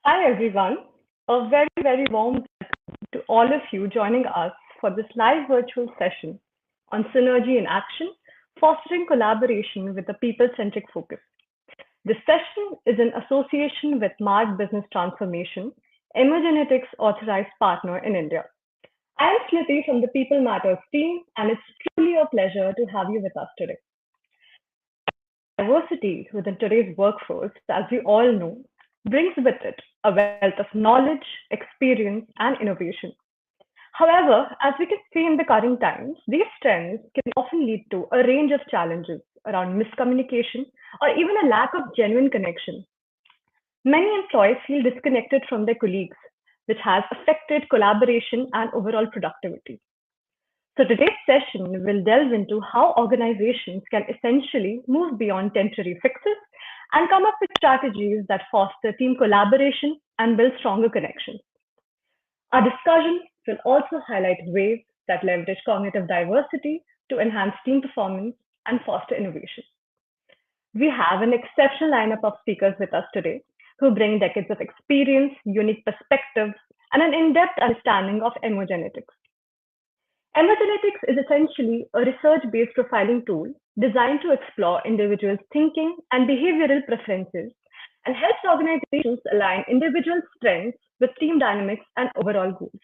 Hi, everyone. A very warm welcome to all of you joining us for this live virtual session on Synergy in Action, fostering collaboration with a people-centric focus. This session is in association with Marg Business Transformation, Emergenetics authorized partner in India. I am Smriti from the People Matters team, and it's truly a pleasure to have you with us today. Diversity within today's workforce, as we all know, brings with it a wealth of knowledge, experience, and innovation. However, as we can see in the current times, these trends can often lead to a range of challenges around miscommunication or even a lack of genuine connection. Many employees feel disconnected from their colleagues, which has affected collaboration and overall productivity. So today's session will delve into how organizations can essentially move beyond temporary fixes and come up with strategies that foster team collaboration and build stronger connections. Our discussion will also highlight ways that leverage cognitive diversity to enhance team performance and foster innovation. We have an exceptional lineup of speakers with us today who bring decades of experience, unique perspectives, and an in depth understanding of emergenetics. Emergenetics is essentially a research based profiling tool designed to explore individuals' thinking and behavioral preferences and helps organizations align individual strengths with team dynamics and overall goals.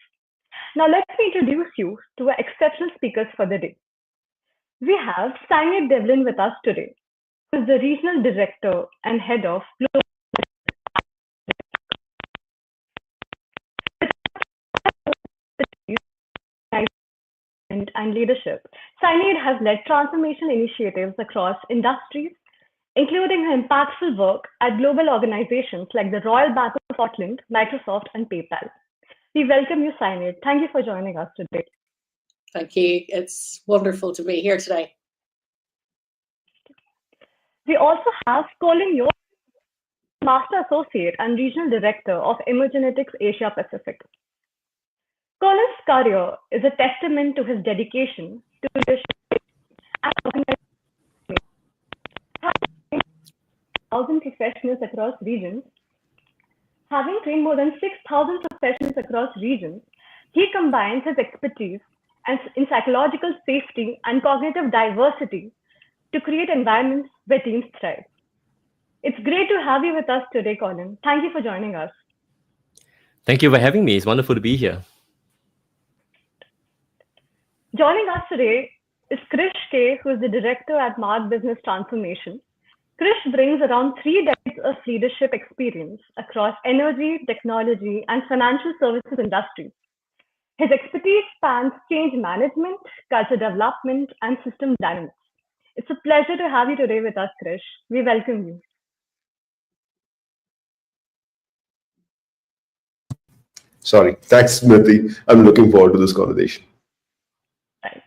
Now, let me introduce you to our exceptional speakers for the day. We have Sangeet Devlin with us today, who is the Regional Director and Head of Global and Leadership. Sangeet has led transformation initiatives across industries, including her impactful work at global organizations like the Royal Bank of Scotland, Microsoft, and PayPal. We welcome you, Sangeet. Thank you for joining us today. Thank you. It's wonderful to be here today. We also have Colin Yo, Master Associate and Regional Director of Emergenetics Asia Pacific. Colin's career is a testament to his dedication to leadership and organization. Professionals across regions, having trained more than 6,000 professionals across regions, he combines his expertise in psychological safety and cognitive diversity to create environments where teams thrive. It's great to have you with us today, Colin. Thank you for joining us. Thank you for having me. It's wonderful to be here. Joining us today is Krish K, who is the Director at Marg Business Transformation. Krish brings around 3 decades of leadership experience across energy, technology, and financial services industries. His expertise spans change management, culture development, and system dynamics. It's a pleasure to have you today with us, Krish. We welcome you. Sorry. Thanks, Smriti. I'm looking forward to this conversation. Right.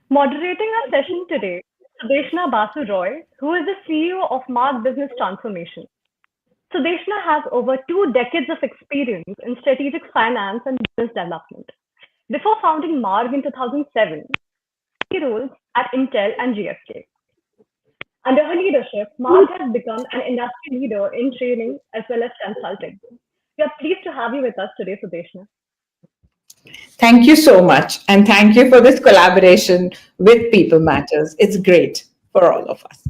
Moderating our session today is Sudeshna Basu Roy, who is the CEO of Marg Business Transformation. Sudeshna has over 2 decades of experience in strategic finance and business development. Before founding Marg in 2007, she roles at Intel and GSK. Under her leadership, Marg has become an industry leader in training as well as consulting. We are pleased to have you with us today, Sudeshna. Thank you so much. And thank you for this collaboration with People Matters. It's great for all of us.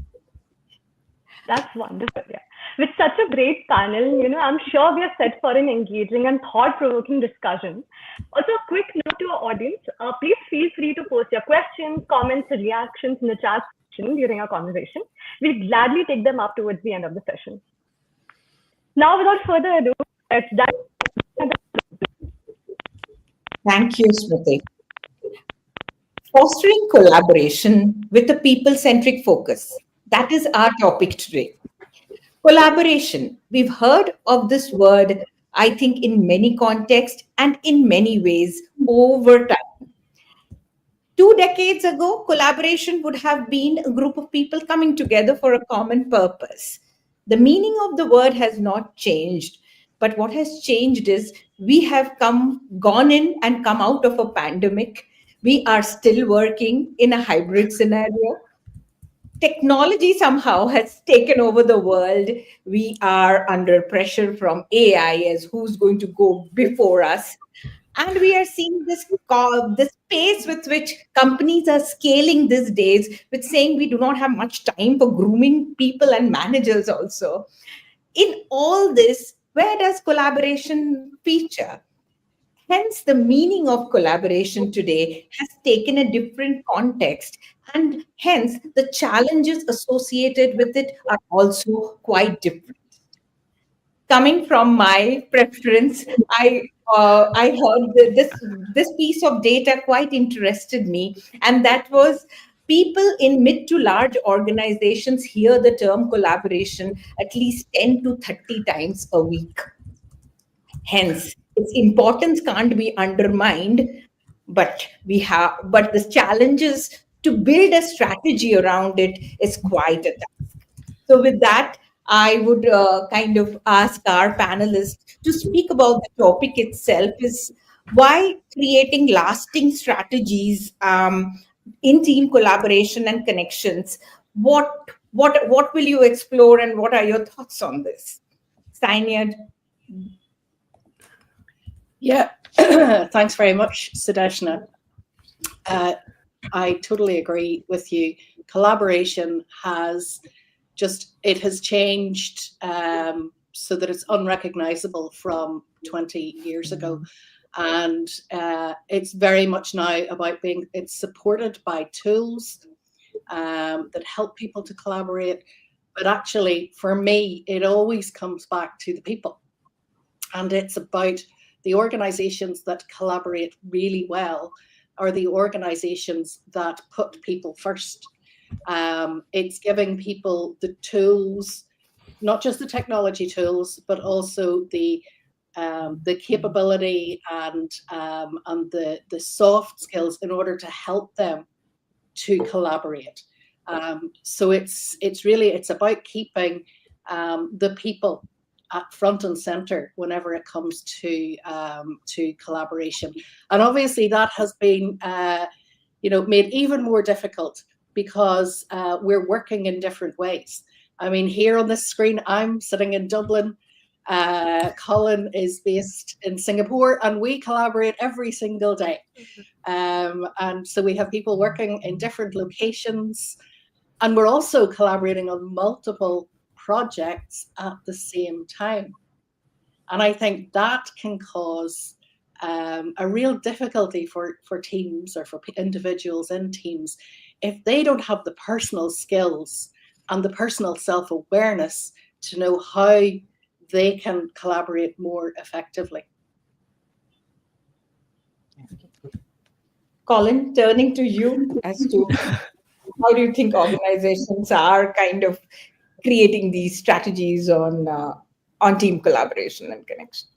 That's wonderful. Yeah. With such a great panel, I'm sure we are set for an engaging and thought-provoking discussion. Also, a quick note to our audience, please feel free to post your questions, comments, and reactions in the chat section during our conversation. We'll gladly take them up towards the end of the session. Now, without further ado, let's dive. Thank you, Smriti. Fostering collaboration with a people-centric focus. That is our topic today. Collaboration. We've heard of this word, I think, in many contexts and in many ways over time. 2 decades ago, collaboration would have been a group of people coming together for a common purpose. The meaning of the word has not changed, but what has changed is we have gone in and come out of a pandemic. We are still working in a hybrid scenario. technology somehow has taken over the world. We are under pressure from AI as who's going to go before us. And we are seeing this pace with which companies are scaling these days, with saying we do not have much time for grooming people and managers also. In all this, where does collaboration feature? Hence, the meaning of collaboration today has taken a different context, and hence the challenges associated with it are also quite different. Coming from my preference, I heard this piece of data quite interested me, and that was people in mid to large organizations hear the term collaboration at least 10 to 30 times a week. Hence, its importance can't be undermined, but the challenges to build a strategy around it is quite a task. So, with that, I would kind of ask our panelists to speak about the topic itself: is why creating lasting strategies in team collaboration and connections. What will you explore, and what are your thoughts on this, Steinyard? Yeah, thanks very much, Sudeshna. I totally agree with you. Collaboration has changed so that it's unrecognizable from 20 years ago. And it's very much now about it's supported by tools that help people to collaborate. But actually, for me, it always comes back to the people. And it's about the organizations that collaborate really well are the organizations that put people first. It's giving people the tools, not just the technology tools, but also the capability and the soft skills in order to help them to collaborate. So it's about keeping the people at front and center whenever it comes to collaboration, and obviously that has been made even more difficult because we're working in different ways. I mean, here on this screen, I'm sitting in Dublin. Colin is based in Singapore, and we collaborate every single day. And so we have people working in different locations, and we're also collaborating on multiple projects at the same time. And I think that can cause a real difficulty for teams or for individuals in teams if they don't have the personal skills and the personal self-awareness to know how they can collaborate more effectively. Colin, turning to you as to how do you think organizations are kind of creating these strategies on team collaboration and connection?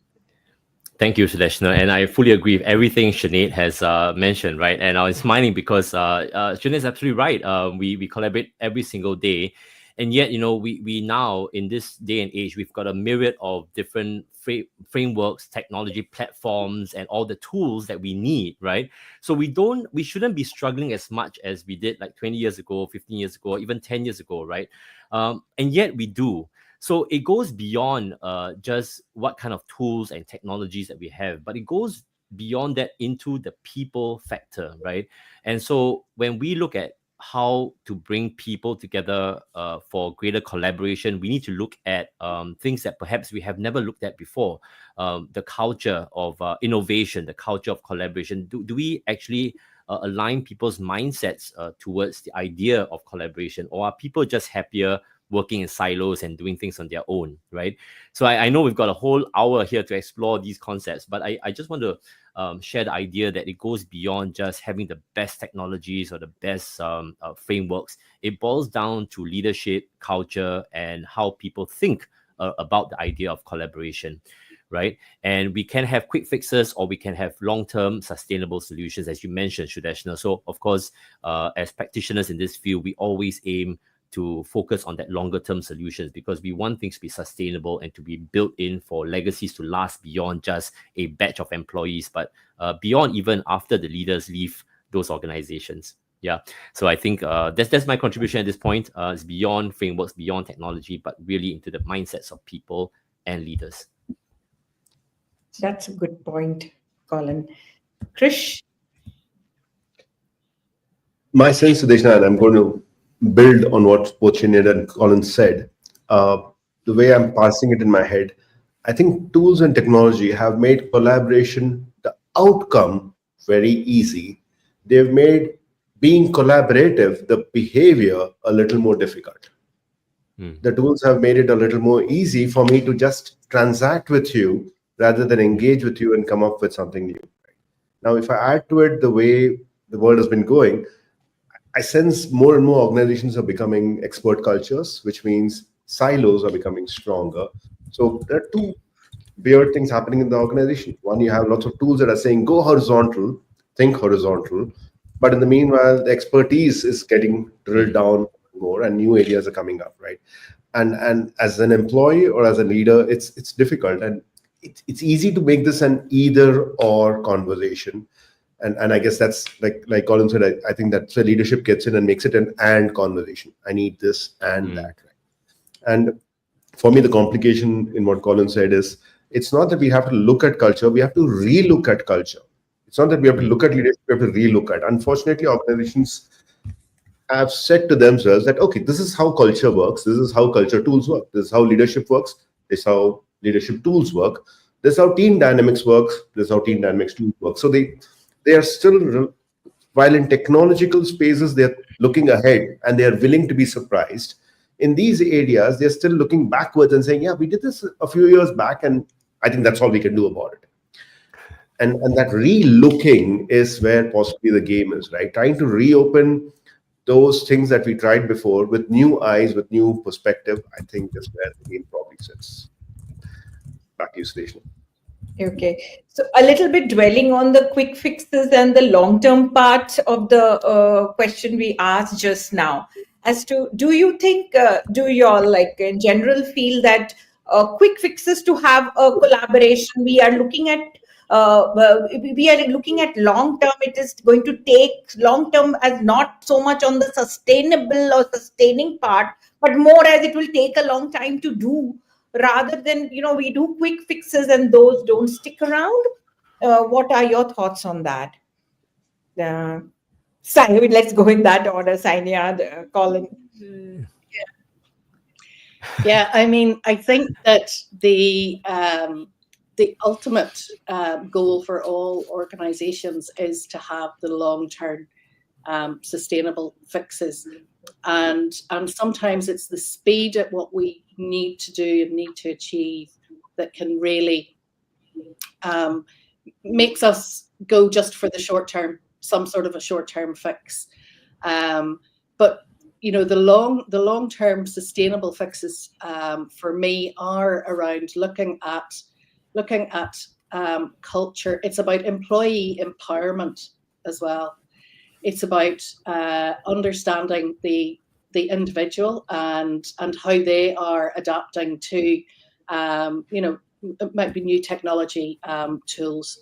Thank you, Sudeshna. And I fully agree with everything Sinead has mentioned, right? And I was smiling because Sinead is absolutely right. We collaborate every single day. And yet, we now, in this day and age, we've got a myriad of different frameworks, technology platforms, and all the tools that we need, right? So we shouldn't be struggling as much as we did like 20 years ago, 15 years ago, even 10 years ago, right? And yet we do. So it goes beyond just what kind of tools and technologies that we have, but it goes beyond that into the people factor, right? And so when we look at how to bring people together for greater collaboration, we need to look at things that perhaps we have never looked at before. The culture of innovation, the culture of collaboration. Do we actually align people's mindsets towards the idea of collaboration, or are people just happier working in silos and doing things on their own, right? So I know we've got a whole hour here to explore these concepts, but I just want to share the idea that it goes beyond just having the best technologies or the best frameworks. It boils down to leadership, culture, and how people think about the idea of collaboration, right? And we can have quick fixes, or we can have long-term sustainable solutions, as you mentioned, Sudeshna. So of course, as practitioners in this field, we always aim to focus on that longer term solutions, because we want things to be sustainable and to be built in for legacies to last beyond just a batch of employees, but beyond even after the leaders leave those organizations. Yeah. So I think that's my contribution at this point. It's beyond frameworks, beyond technology, but really into the mindsets of people and leaders. That's a good point, Colin. Krish? My sense, Sudeshna, and I'm going to build on what both Sinead and Colin said. Uh, the way I'm parsing it in my head, I think tools and technology have made collaboration, the outcome, very easy. They've made being collaborative, the behavior, a little more difficult. The tools have made it a little more easy for me to just transact with you rather than engage with you and come up with something new. Now, if I add to it the way the world has been going, I sense more and more organizations are becoming expert cultures, which means silos are becoming stronger. So there are two weird things happening in the organization. One, you have lots of tools that are saying go horizontal, think horizontal, but in the meanwhile, the expertise is getting drilled down more, and new areas are coming up, right? And as an employee or as a leader, it's difficult, and it's easy to make this an either or conversation. And I guess that's like Colin said, I think that's where leadership gets in and makes it an and conversation. I need this and that, right? And for me, the complication in what Colin said is it's not that we have to look at culture, we have to relook at culture. It's not that we have to look at leadership, we have to relook at. Unfortunately, organizations have said to themselves that, okay, this is how culture works, this is how culture tools work, this is how leadership works, this is how leadership tools work, this is how team dynamics works, this is how team dynamics tools work. So they are still, while in technological spaces, they're looking ahead and they are willing to be surprised. In these areas, they're still looking backwards and saying, yeah, we did this a few years back, and I think that's all we can do about it. And that re-looking is where possibly the game is, right? Trying to reopen those things that we tried before with new eyes, with new perspective, I think is where the game probably sits. Back to you, Station. Okay. So a little bit dwelling on the quick fixes and the long-term part of the question we asked just now. As to, do you think, do you all like in general feel that quick fixes to have a collaboration, we are looking at long term, it is going to take long term as not so much on the sustainable or sustaining part, but more as it will take a long time to do, rather than, we do quick fixes and those don't stick around. What are your thoughts on that? Let's go in that order. Sainya, Colin. Yeah, I mean, I think that the ultimate goal for all organizations is to have the long-term sustainable fixes. And sometimes it's the speed at what we need to do and need to achieve that can really makes us go just for the short term, some sort of a short-term fix. But the long-term sustainable fixes for me are around looking at culture. It's about employee empowerment as well. It's about understanding the individual and how they are adapting to it might be new technology tools,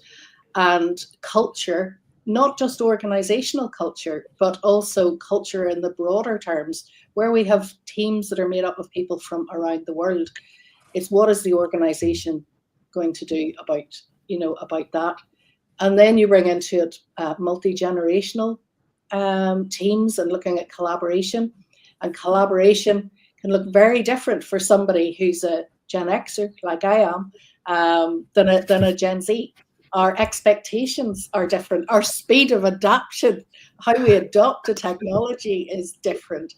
and culture, not just organizational culture, but also culture in the broader terms, where we have teams that are made up of people from around the world. It's what is the organization going to do about that? And then you bring into it multi-generational teams and looking at collaboration. And collaboration can look very different for somebody who's a Gen Xer, like I am, than a Gen Z. Our expectations are different. Our speed of adaptation, how we adopt a technology is different.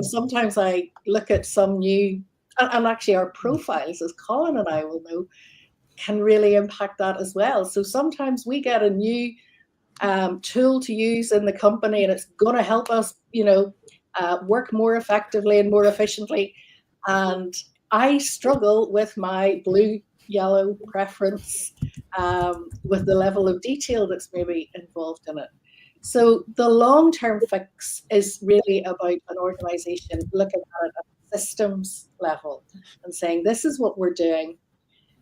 Sometimes I look at some new, and actually our profiles, as Colin and I will know, can really impact that as well. So sometimes we get a new tool to use in the company, and it's going to help us, work more effectively and more efficiently. And I struggle with my blue-yellow preference, with the level of detail that's maybe involved in it. So the long-term fix is really about an organization looking at it at a systems level and saying, this is what we're doing,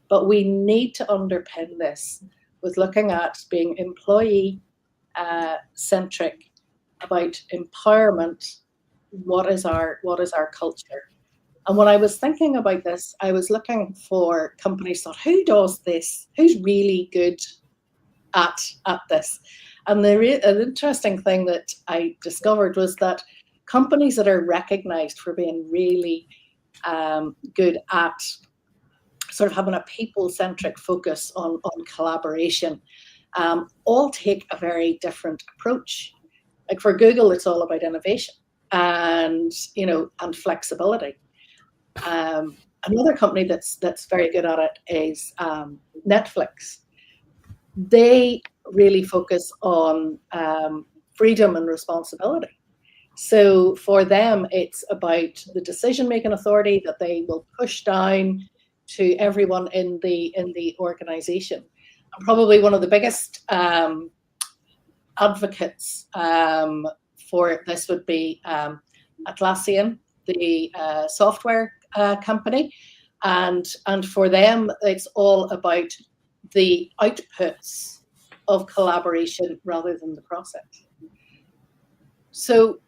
but we need to underpin this with looking at being employee centric, about empowerment. What is our culture? And when I was thinking about this, I was looking for companies. Thought, who does this? Who's really good at this? And an interesting thing that I discovered was that companies that are recognized for being really good at sort of having a people-centric focus on collaboration all take a very different approach. Like for Google, it's all about innovation and and flexibility. Another company that's very good at it is Netflix. They really focus on freedom and responsibility. So for them, it's about the decision-making authority that they will push down to everyone in the organization. And probably one of the biggest advocates for this would be Atlassian, the software company, and for them, it's all about the outputs of collaboration rather than the process. So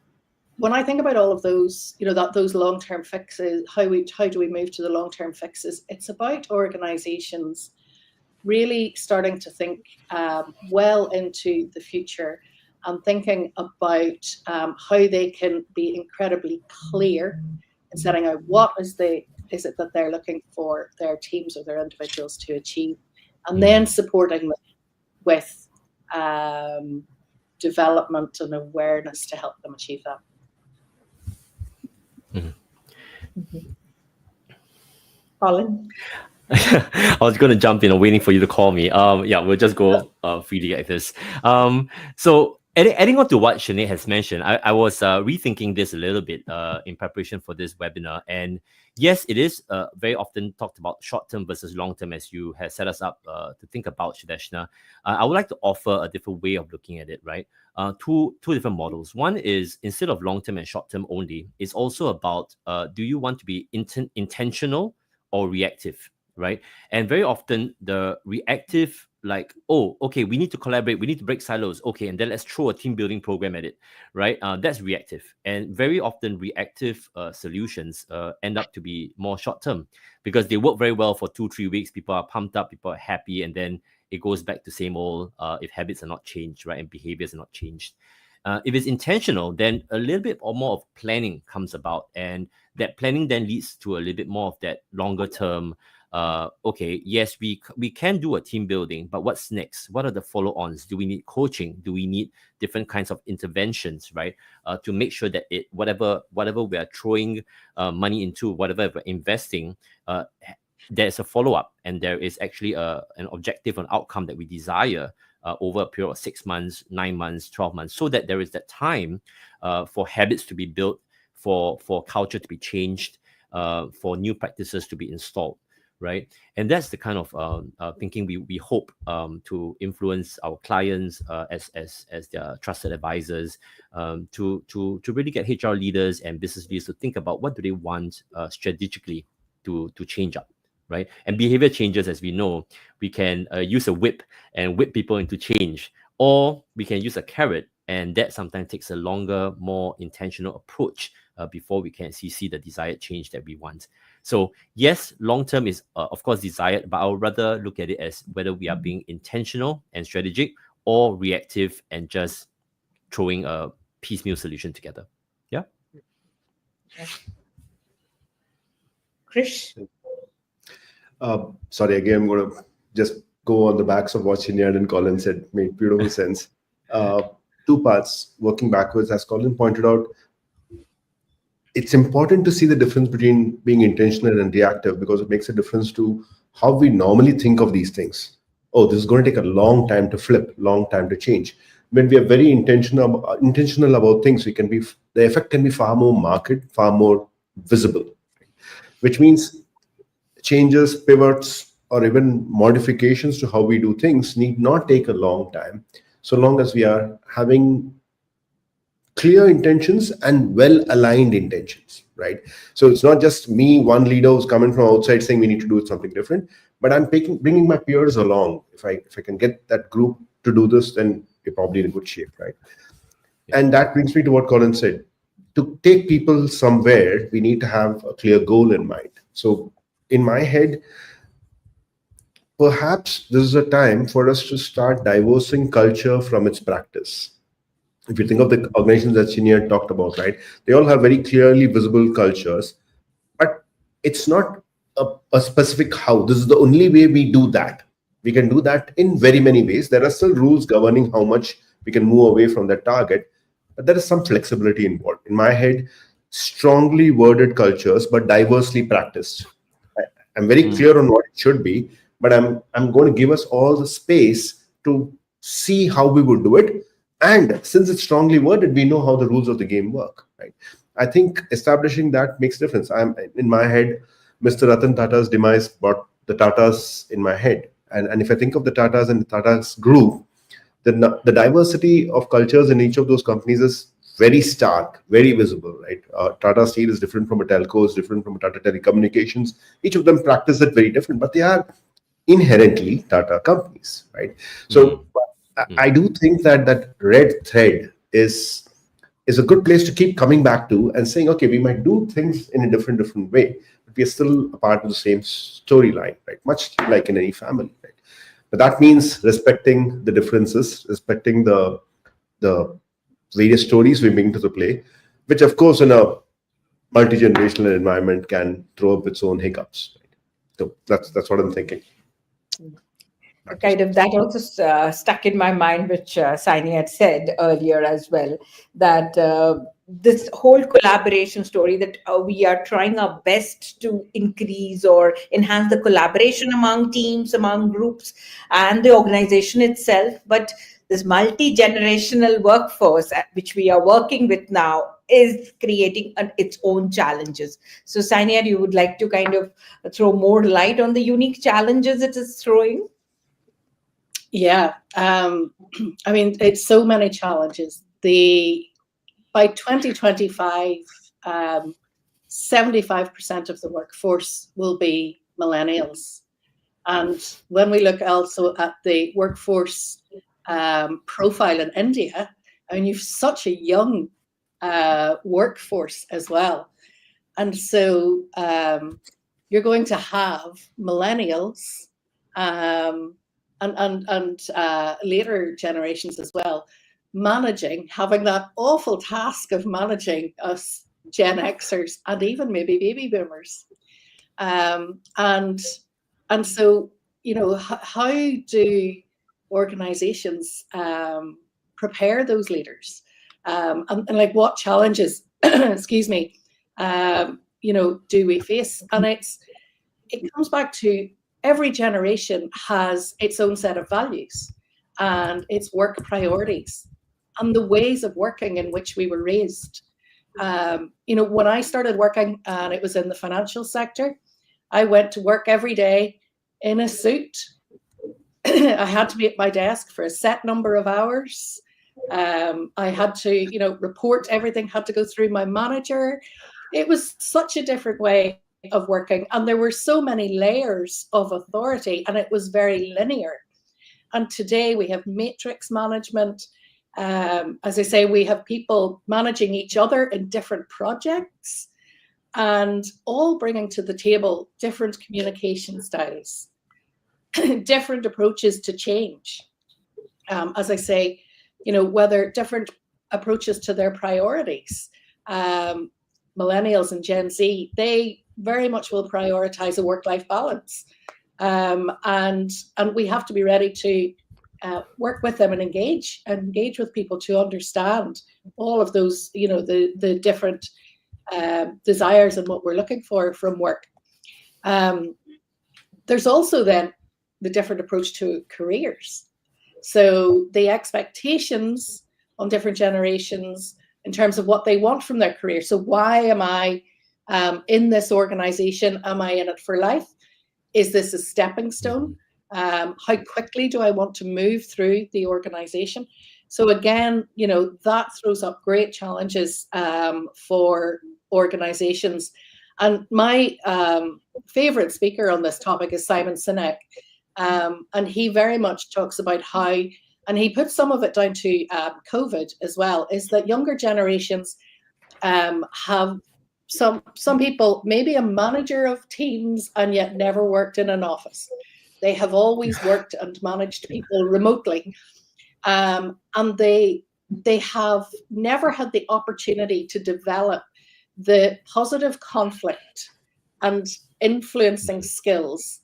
when I think about all of those, those long-term fixes, how do we move to the long-term fixes? It's about organizations really starting to think well into the future and thinking about how they can be incredibly clear in setting out what is it that they're looking for their teams or their individuals to achieve, and then supporting them with development and awareness to help them achieve that. Colin? I was going to jump in, waiting for you to call me. Yeah, we'll just go freely like this. So adding on to what Sinead has mentioned, I was rethinking this a little bit in preparation for this webinar. And yes, it is very often talked about short-term versus long-term, as you have set us up to think about, Sudeshna. I would like to offer a different way of looking at it, right? Two different models. One is, instead of long-term and short-term only, it's also about do you want to be intentional or reactive, right? And very often the reactive, like, oh, okay, we need to collaborate, we need to break silos, okay, and then let's throw a team building program at it, right? That's reactive. And very often reactive solutions end up to be more short-term because they work very well for 2-3 weeks. People are pumped up, people are happy, and then it goes back to same old if habits are not changed, right? And behaviors are not changed. If it's intentional, then a little bit or more of planning comes about, and that planning then leads to a little bit more of that longer term. Okay, yes, we can do a team building, but what's next? What are the follow-ons? Do we need coaching? Do we need different kinds of interventions, right? To make sure that whatever we are throwing money into, whatever we're investing, there's a follow-up, and there is actually an objective, an outcome that we desire over a period of 6 months, 9 months, 12 months, so that there is that time for habits to be built, for culture to be changed, for new practices to be installed, right? And that's the kind of thinking we hope to influence our clients as their trusted advisors, to really get HR leaders and business leaders to think about what do they want strategically to change up. Right? And behavior changes, as we know, we can use a whip and whip people into change, or we can use a carrot, and that sometimes takes a longer, more intentional approach before we can see the desired change that we want. So yes, long-term is of course desired, but I would rather look at it as whether we are being intentional and strategic or reactive and just throwing a piecemeal solution together. Yeah. Krish? Sorry, again, I'm going to just go on the backs of what Sinead and Colin said. Made beautiful sense. Two parts, working backwards. As Colin pointed out, it's important to see the difference between being intentional and reactive, because it makes a difference to how we normally think of these things. Oh, this is going to take a long time to flip, long time to change. When we are very intentional about things, the effect can be far more marked, far more visible, which means changes, pivots, or even modifications to how we do things need not take a long time, so long as we are having clear intentions and well-aligned intentions, right? So it's not just me, one leader who's coming from outside saying we need to do something different, but I'm bringing my peers along. If I can get that group to do this, then we're probably in a good shape, right? And that brings me to what Colin said. To take people somewhere, we need to have a clear goal in mind. So in my head, perhaps this is a time for us to start divorcing culture from its practice. If you think of the organizations that Senior talked about, right, they all have very clearly visible cultures, but it's not a specific how. This is the only way we do that. We can do that in very many ways. There are still rules governing how much we can move away from that target, but there is some flexibility involved. In my head, strongly worded cultures, but diversely practiced. I'm very clear on what it should be, but I'm going to give us all the space to see how we would do it. And since it's strongly worded, we know how the rules of the game work, right? I think establishing that makes difference. I'm in my head, Mr. Ratan Tata's demise brought the Tatas in my head. And if I think of the Tatas and the Tatas group, the diversity of cultures in each of those companies is very stark, very visible, right? Tata Steel is different from a telco, is different from a Tata Telecommunications. Each of them practice it very different, but they are inherently Tata companies, right? So I do think that red thread is a good place to keep coming back to and saying, okay, we might do things in a different way, but we are still a part of the same storyline, right? Much like in any family, right? But that means respecting the differences, respecting the various stories we bring to the play, which of course in a multi-generational environment can throw up its own hiccups. Right? So that's what I'm thinking. Kind of that also stuck in my mind, which Saini had said earlier as well, that this whole collaboration story, that we are trying our best to increase or enhance the collaboration among teams, among groups, and the organization itself. But this multi-generational workforce, which we are working with now, is creating its own challenges. So, Saini, you would like to kind of throw more light on the unique challenges it is throwing? Yeah, I mean, it's so many challenges. By 2025, 75% of the workforce will be millennials. And when we look also at the workforce profile in India, I mean, you've such a young workforce as well. And so you're going to have millennials and later generations as well, having that awful task of managing us Gen Xers and even maybe baby boomers. And so, you know, how do organizations prepare those leaders? And like what challenges, excuse me, you know, do we face? And it comes back to every generation has its own set of values and its work priorities and the ways of working in which we were raised. You know, when I started working and it was in the financial sector, I went to work every day in a suit. I had to be at my desk for a set number of hours. I had to, you know, report everything, had to go through my manager. It was such a different way of working, and there were so many layers of authority, and it was very linear. And today we have matrix management. As I say, we have people managing each other in different projects and all bringing to the table different communication styles, different approaches to change. As I say, you know, whether different approaches to their priorities. Millennials and Gen Z, they very much will prioritize a work-life balance. And we have to be ready to work with them and engage with people to understand all of those, you know, the different desires and what we're looking for from work. There's also then the different approach to careers. So the expectations on different generations in terms of what they want from their career. So why am I in this organization? Am I in it for life? Is this a stepping stone? How quickly do I want to move through the organization? So again, you know, that throws up great challenges for organizations. And my favorite speaker on this topic is Simon Sinek. And he very much talks about how and he put some of it down to COVID as well, is that younger generations have some people maybe a manager of teams and yet never worked in an office. They have always worked and managed people remotely, and they have never had the opportunity to develop the positive conflict and influencing skills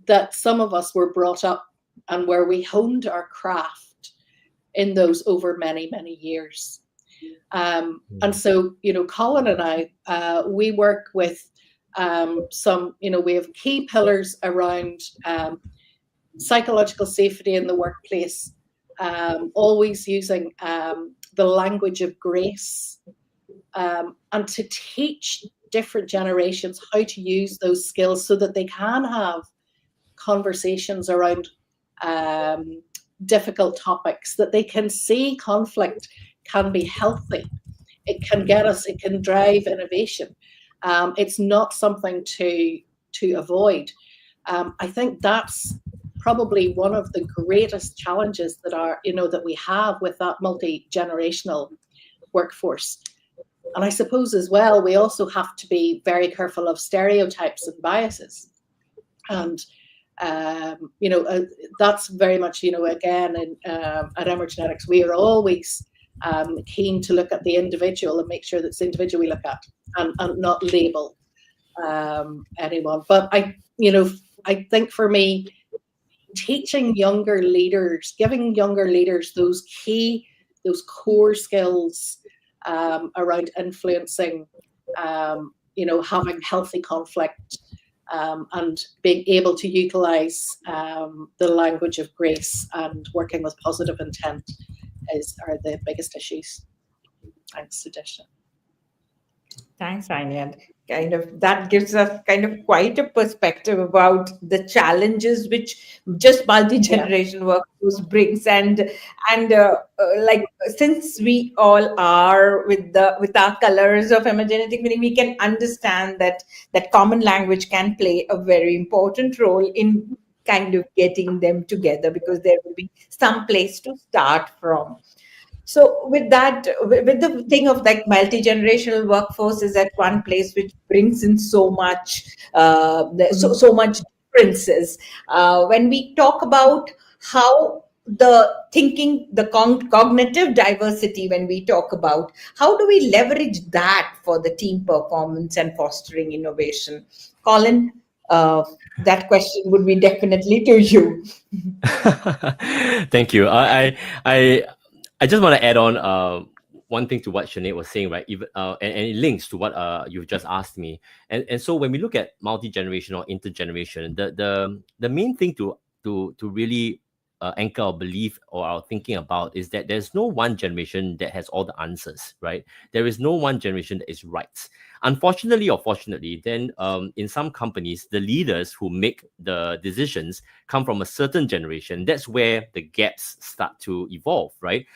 that some of us were brought up and where we honed our craft in those over many, many years. And so, Colin and I, we work with some, we have key pillars around psychological safety in the workplace, always using the language of grace, and to teach different generations how to use those skills so that they can have conversations around difficult topics, that they can see conflict can be healthy. It can drive innovation. It's not something to avoid. I think that's probably one of the greatest challenges that we have with that multi-generational workforce. And I suppose as well, we also have to be very careful of stereotypes and biases. And that's very much, again, at Emergenetics, we are always keen to look at the individual and make sure that it's the individual we look at and not label anyone. But I think for me, teaching younger leaders, giving younger leaders those core skills around influencing, having healthy conflict, and being able to utilize the language of grace and working with positive intent are the biggest issues. Thanks, Sudeshna. Thanks, Anya. That gives us quite a perspective about the challenges which just multi-generation workforce brings, and since we all are with our colors of emergenetic, we can understand that common language can play a very important role in getting them together, because there will be some place to start from. So with that, with the thing of multi-generational workforce is at one place which brings in so much, so much differences. When we talk about how the thinking, the cognitive diversity, when we talk about how do we leverage that for the team performance and fostering innovation, Colin, that question would be definitely to you. Thank you. I just want to add on one thing to what Sinead was saying, right? Even and it links to what you've just asked me. And so when we look at multi-generation or intergeneration, the main thing to really anchor our belief or our thinking about is that there's no one generation that has all the answers, right? There is no one generation that is right. Unfortunately or fortunately, then in some companies, the leaders who make the decisions come from a certain generation. That's where the gaps start to evolve, right?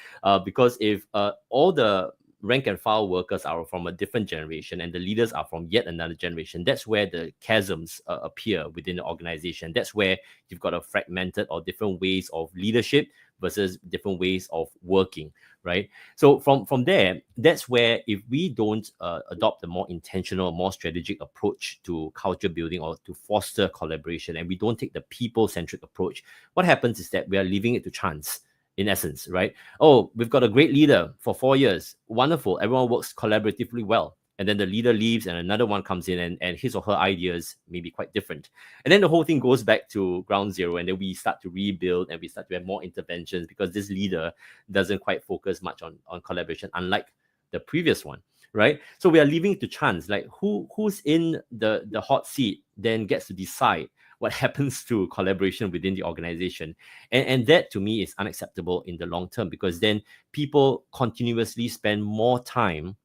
Because if all the rank and file workers are from a different generation and the leaders are from yet another generation, that's where the chasms appear within the organization. That's where you've got a fragmented or different ways of leadership versus different ways of working, right? So from there, that's where if we don't adopt a more intentional, more strategic approach to culture building or to foster collaboration, and we don't take the people-centric approach, what happens is that we are leaving it to chance. In essence, right? Oh, we've got a great leader for 4 years. Wonderful. Everyone works collaboratively well. And then the leader leaves and another one comes in and his or her ideas may be quite different. And then the whole thing goes back to ground zero, and then we start to rebuild and we start to have more interventions because this leader doesn't quite focus much on collaboration, unlike the previous one, right? So we are leaving it to chance. Like who's in the hot seat then gets to decide what happens to collaboration within the organization. And that to me is unacceptable in the long term, because then people continuously spend more time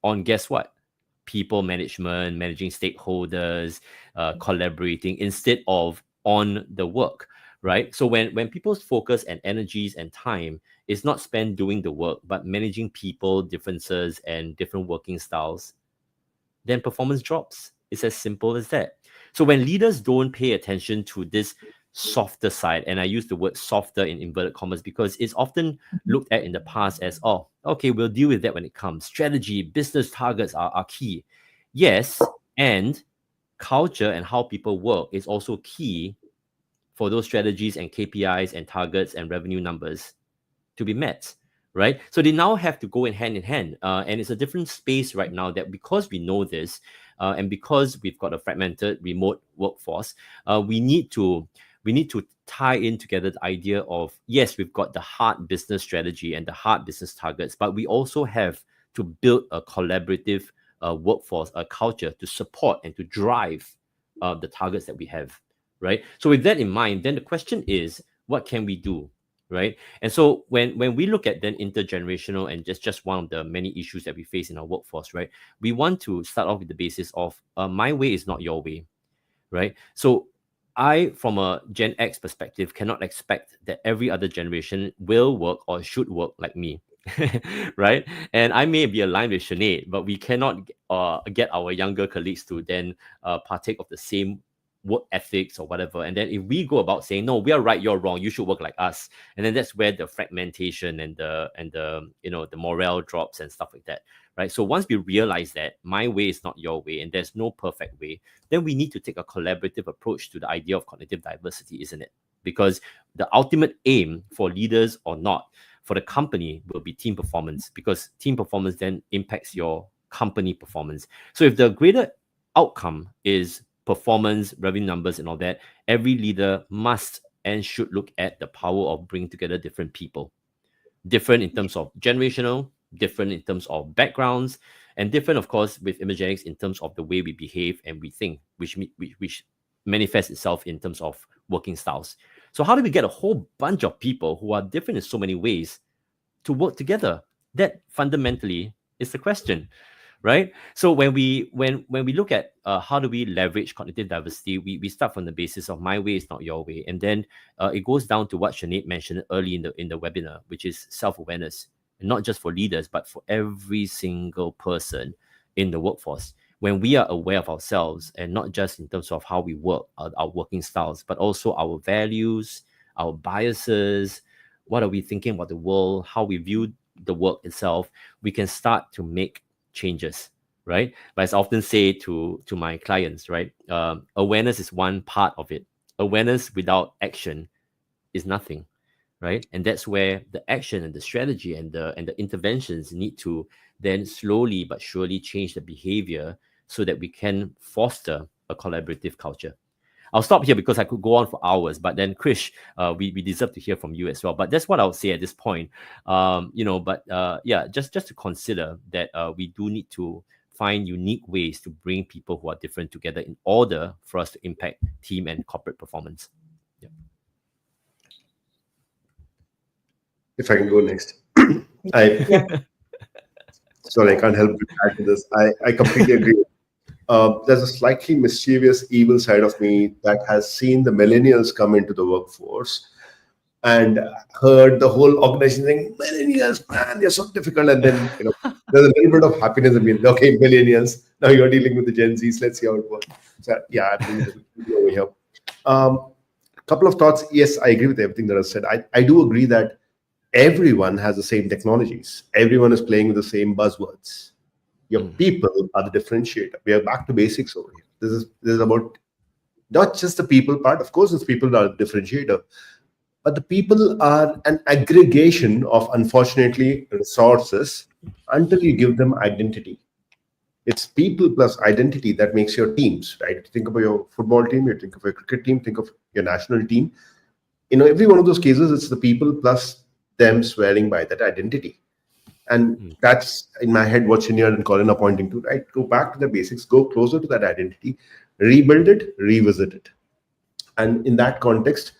on, guess what? People management, managing stakeholders, collaborating, instead of on the work, right? So when people's focus and energies and time is not spent doing the work, but managing people, differences, and different working styles, then performance drops. It's as simple as that. So when leaders don't pay attention to this softer side. And I use the word softer in inverted commas because it's often looked at in the past as, oh, okay, we'll deal with that when it comes. Strategy, business targets are key. Yes, and culture and how people work is also key for those strategies and KPIs and targets and revenue numbers to be met, right? So they now have to go in hand, and it's a different space right now that because we know this, and because we've got a fragmented remote workforce, we need to tie in together the idea of, yes, we've got the hard business strategy and the hard business targets, but we also have to build a collaborative workforce, a culture to support and to drive the targets that we have, right? So with that in mind, then the question is, what can we do, right? And so when we look at then intergenerational and just one of the many issues that we face in our workforce, right? We want to start off with the basis of my way is not your way, right? So I, from a Gen X perspective, cannot expect that every other generation will work or should work like me, right? And I may be aligned with Sinead, but we cannot get our younger colleagues to then partake of the same work ethics or whatever. And then if we go about saying, no, we are right, you're wrong, you should work like us, and then that's where the fragmentation and the the morale drops and stuff like that, right? So once we realize that my way is not your way and there's no perfect way, then we need to take a collaborative approach to the idea of cognitive diversity, isn't it? Because the ultimate aim for leaders or not, for the company, will be team performance, because team performance then impacts your company performance. So if the greater outcome is performance, revenue numbers, and all that, every leader must and should look at the power of bringing together different people, different in terms of generational, different in terms of backgrounds, and different, of course, with Emergenetics in terms of the way we behave and we think, which manifests itself in terms of working styles. So how do we get a whole bunch of people who are different in so many ways to work together? That fundamentally is the question, right? So when we look at how do we leverage cognitive diversity, we start from the basis of my way is not your way, and then it goes down to what Sinead mentioned early in the webinar, which is self-awareness, and not just for leaders, but for every single person in the workforce. When we are aware of ourselves, and not just in terms of how we work, our working styles, but also our values, our biases, what are we thinking about the world, how we view the work itself, we can start to make changes, right? But as I often say to my clients, right, awareness is one part of it. Awareness without action is nothing, right? And that's where the action and the strategy and the interventions need to then slowly but surely change the behavior so that we can foster a collaborative culture. I'll stop here because I could go on for hours, but then Krish, we deserve to hear from you as well. But that's what I would say at this point. Just to consider that we do need to find unique ways to bring people who are different together in order for us to impact team and corporate performance. Yeah. If I can go next. Sorry, I can't help but add to this. I completely agree. There's a slightly mischievous, evil side of me that has seen the millennials come into the workforce and heard the whole organization saying, millennials, man, they're so difficult. And then, there's a little bit of happiness in me. Okay, millennials, now you're dealing with the Gen Zs. Let's see how it works. So, yeah, I believe that over here. Couple of thoughts. Yes, I agree with everything that I said. I do agree that everyone has the same technologies. Everyone is playing with the same buzzwords. Your people are the differentiator. We are back to basics over here. This is about not just the people part. Of course, it's people that are the differentiator, but the people are an aggregation of, unfortunately, resources until you give them identity. It's people plus identity that makes your teams, right? Think about your football team, you think of your cricket team, think of your national team. Every one of those cases, it's the people plus them swearing by that identity. And that's, in my head, what Sinead and Colin are pointing to, right? Go back to the basics, go closer to that identity, rebuild it, revisit it. And in that context,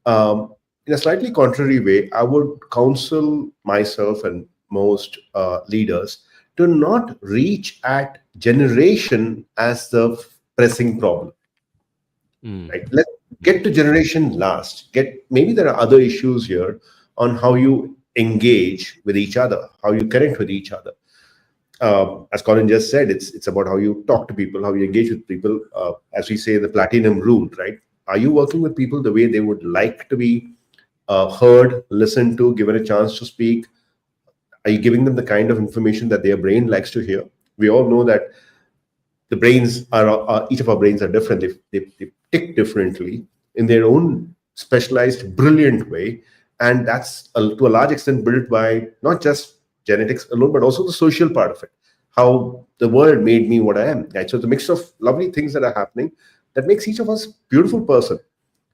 in a slightly contrary way, I would counsel myself and most leaders to not reach at generation as the pressing problem. Right? Let's get to generation last. Maybe there are other issues here on how you engage with each other, how you connect with each other. As Colin just said, it's about how you talk to people, how you engage with people. As we say, the platinum rule, right? Are you working with people the way they would like to be heard, listened to, given a chance to speak? Are you giving them the kind of information that their brain likes to hear? We all know that the brains are each of our brains are different. They tick differently in their own specialized, brilliant way. And that's to a large extent built by not just genetics alone, but also the social part of it. How the world made me what I am. Right? So it's a mix of lovely things that are happening that makes each of us a beautiful person.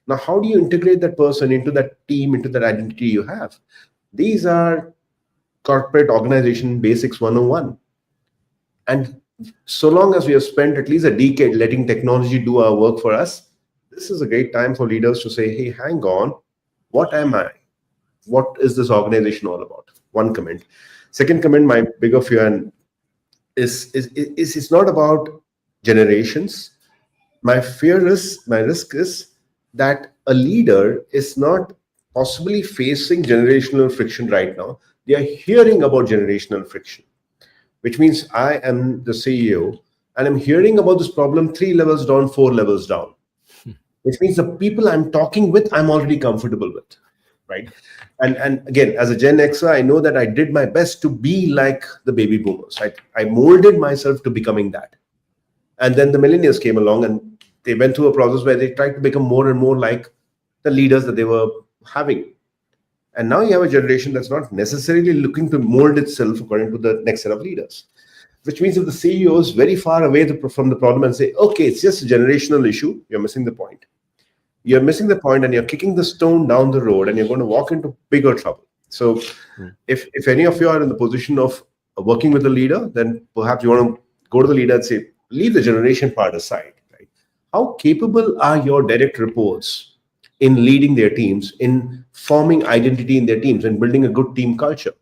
Now, how do you integrate that person into that team, into that identity you have? These are corporate organization basics 101. And so long as we have spent at least a decade letting technology do our work for us, this is a great time for leaders to say, hey, hang on, what am I? What is this organization all about? One comment. Second comment, my bigger fear is it's not about generations. My risk is that a leader is not possibly facing generational friction right now. They are hearing about generational friction, which means I am the CEO and I'm hearing about this problem 3 levels down, 4 levels down, which means the people I'm talking with, I'm already comfortable with, right? And again, as a Gen Xer, I know that I did my best to be like the baby boomers. I molded myself to becoming that. And then the millennials came along and they went through a process where they tried to become more and more like the leaders that they were having. And now you have a generation that's not necessarily looking to mold itself according to the next set of leaders, which means if the CEO is very far away from the problem and say, okay, it's just a generational issue, you're missing the point. You're missing the point and you're kicking the stone down the road and you're going to walk into bigger trouble. So if any of you are in the position of working with a leader, then perhaps you want to go to the leader and say, leave the generation part aside. Right? How capable are your direct reports in leading their teams, in forming identity in their teams and building a good team culture?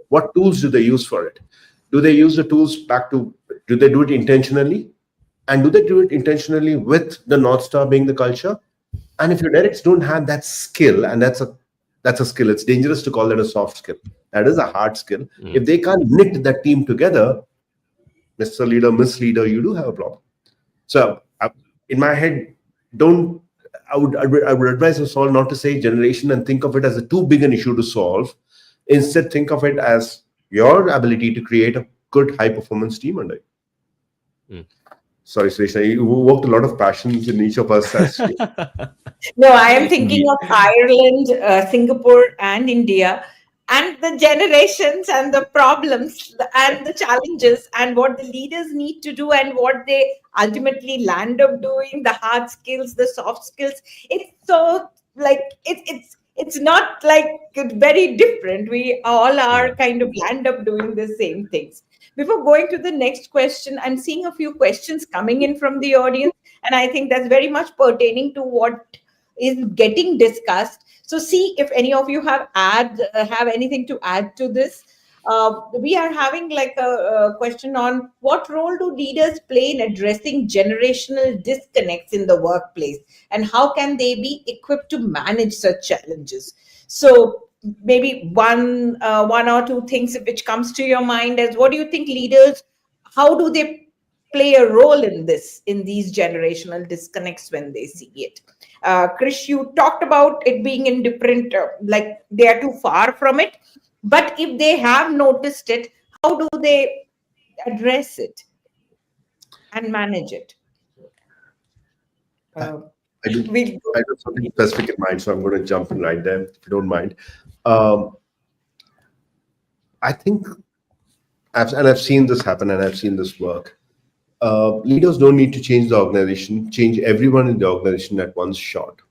What tools do they use for it? Do they use the tools do they do it intentionally? And do they do it intentionally with the North Star being the culture? And if your directs don't have that skill, and that's a skill, it's dangerous to call that a soft skill. That is a hard skill. If they can't knit that team together, Mr. Leader, Miss Leader, you do have a problem. So in my head, I would advise us all not to say generation and think of it as a too big an issue to solve. Instead, think of it as your ability to create a good high performance team under you. Sorry, Suresh, you worked a lot of passions in each of us. No, I am thinking of Ireland, Singapore, and India, and the generations and the problems and the challenges and what the leaders need to do and what they ultimately land up doing, the hard skills, the soft skills. It's so like it's not like very different. We all are kind of land up doing the same things. Before going to the next question, I'm seeing a few questions coming in from the audience, and I think that's very much pertaining to what is getting discussed. So see if any of you have anything to add to this. We are having like a question on what role do leaders play in addressing generational disconnects in the workplace, and how can they be equipped to manage such challenges? So maybe one or two things which comes to your mind as what do you think leaders, how do they play a role in these generational disconnects when they see it? Krish, you talked about it being in different, like they are too far from it. But if they have noticed it, how do they address it and manage it? I have something specific in mind, so I'm going to jump in right there, if you don't mind. I think, I've seen this happen and I've seen this work. Leaders don't need to change the organization, change everyone in the organization at one shot.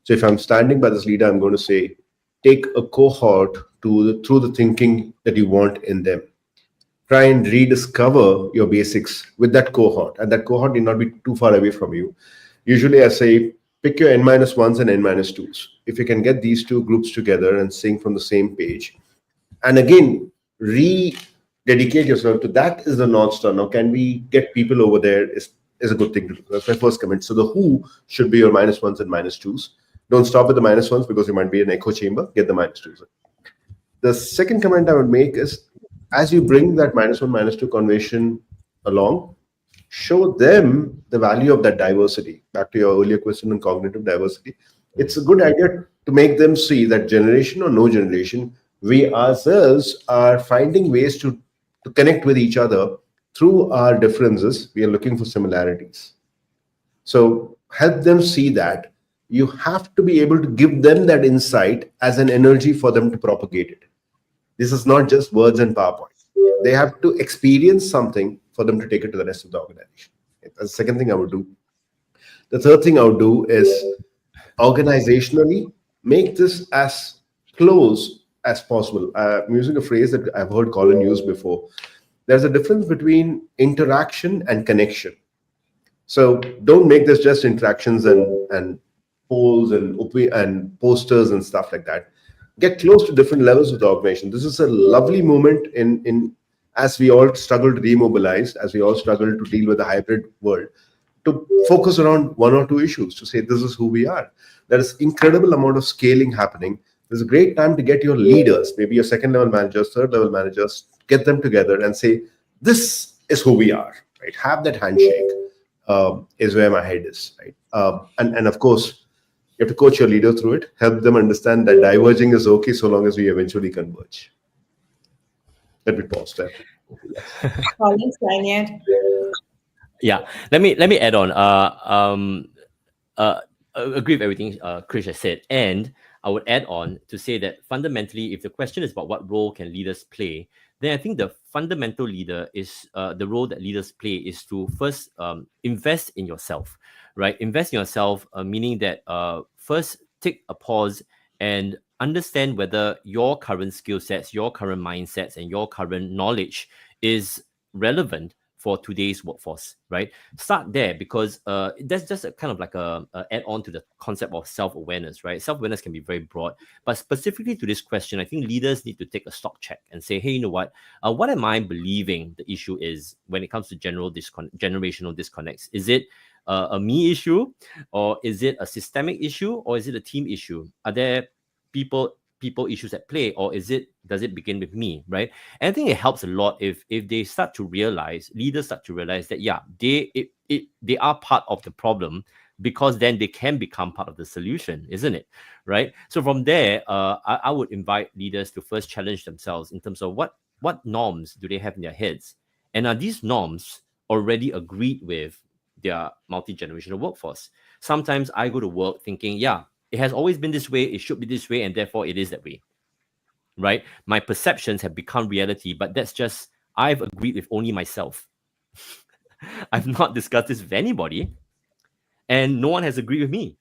So if I'm standing by this leader, I'm going to say, take a cohort through the thinking that you want in them. Try and rediscover your basics with that cohort, and that cohort need not be too far away from you. Usually I say, pick your N-1s and N-2s. If you can get these two groups together and sing from the same page, and again, rededicate yourself to that is the North Star. Now, can we get people over there is a good thing to do. That's my first comment. So the who should be your -1s and -2s. Don't stop with the -1s because you might be an echo chamber. Get the -2s. The second comment I would make is, as you bring that -1, -2 conversation along, show them the value of that diversity. Back to your earlier question on cognitive diversity, it's a good idea to make them see that generation or no generation, we ourselves are finding ways to connect with each other through our differences. We are looking for similarities. So help them see that. You have to be able to give them that insight as an energy for them to propagate it. This is not just words and PowerPoint. They have to experience something for them to take it to the rest of the organization. That's the second thing I would do. The third thing I would do is organizationally make this as close as possible. I'm using a phrase that I've heard Colin use before. There's a difference between interaction and connection. So don't make this just interactions and polls and posters and stuff like that. Get close to different levels of the organization. This is a lovely moment in as we all struggle to demobilize, as we all struggle to deal with the hybrid world, to focus around one or two issues, to say this is who we are. There is incredible amount of scaling happening. There's a great time to get your leaders, maybe your second level managers, third level managers, get them together and say, this is who we are, right? Have that handshake. Is where my head is, right? And of course, you have to coach your leader through it, help them understand that diverging is okay so long as we eventually converge. Let me pause there. Colin, Sanyad. Yeah, let me add on. Agree with everything Krish has said, and I would add on to say that fundamentally, if the question is about what role can leaders play, then I think the fundamental leader is the role that leaders play is to first invest in yourself, right? Invest in yourself, meaning that first take a pause and understand whether your current skill sets, your current mindsets, and your current knowledge is relevant for today's workforce, right? Start there, because that's just a kind of like a add on to the concept of self-awareness, right? Self-awareness can be very broad, but specifically to this question, I think leaders need to take a stock check and say, hey, you know what am I believing the issue is when it comes to generational disconnects? Is it a me issue, or is it a systemic issue, or is it a team issue? Are there people issues at play, or does it begin with me, right? And I think it helps a lot if they start to realize, leaders start to realize that they are part of the problem, because then they can become part of the solution, isn't it? Right? So from there, I would invite leaders to first challenge themselves in terms of what norms do they have in their heads, and are these norms already agreed with their multi-generational workforce? Sometimes I go to work thinking, yeah, it has always been this way, it should be this way, and therefore it is that way, right? My perceptions have become reality, but that's just, I've agreed with only myself. I've not discussed this with anybody, and no one has agreed with me.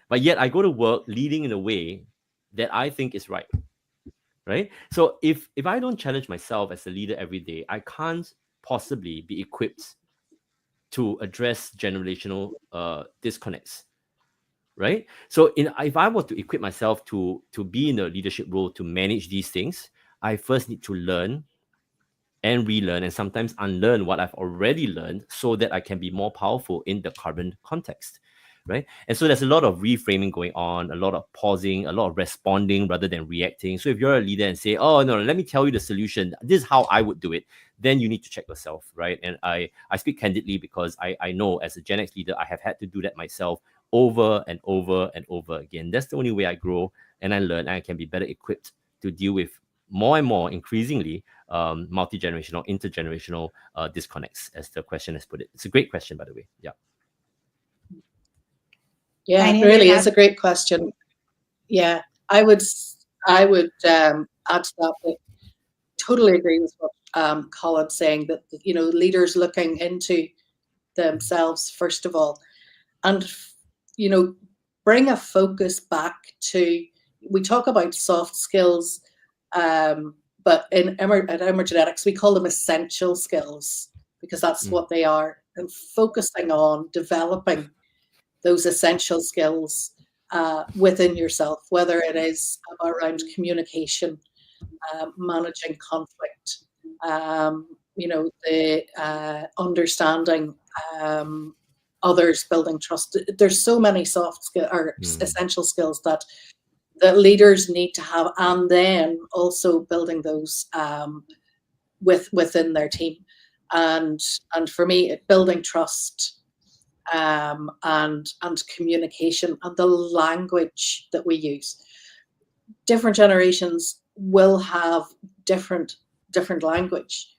But yet I go to work leading in a way that I think is right? So if I don't challenge myself as a leader every day, I can't possibly be equipped to address generational disconnects, right? So if I were to equip myself to be in a leadership role to manage these things, I first need to learn and relearn and sometimes unlearn what I've already learned, so that I can be more powerful in the current context, right? And so there's a lot of reframing going on, a lot of pausing, a lot of responding rather than reacting. So if you're a leader and say, oh no, let me tell you the solution, this is how I would do it, then you need to check yourself, right? And I speak candidly, because I know as a Gen X leader, I have had to do that myself over and over and over again. That's the only way I grow and I learn, and I can be better equipped to deal with more and more increasingly multi-generational, intergenerational disconnects, as the question has put it. It's a great question, by the way. Yeah. Yeah, it really is a great question. Yeah, I would add to that. But totally agree with what Colin's saying, that leaders looking into themselves first of all, and bring a focus back to, we talk about soft skills, but at Emergenetics we call them essential skills, because that's what they are, and focusing on developing those essential skills within yourself, whether it is around communication, managing conflict, the understanding others, building trust. There's so many soft skills or essential skills that leaders need to have, and then also building those within their team. and for me, building trust, and communication, and the language that we use. Different generations will have different language,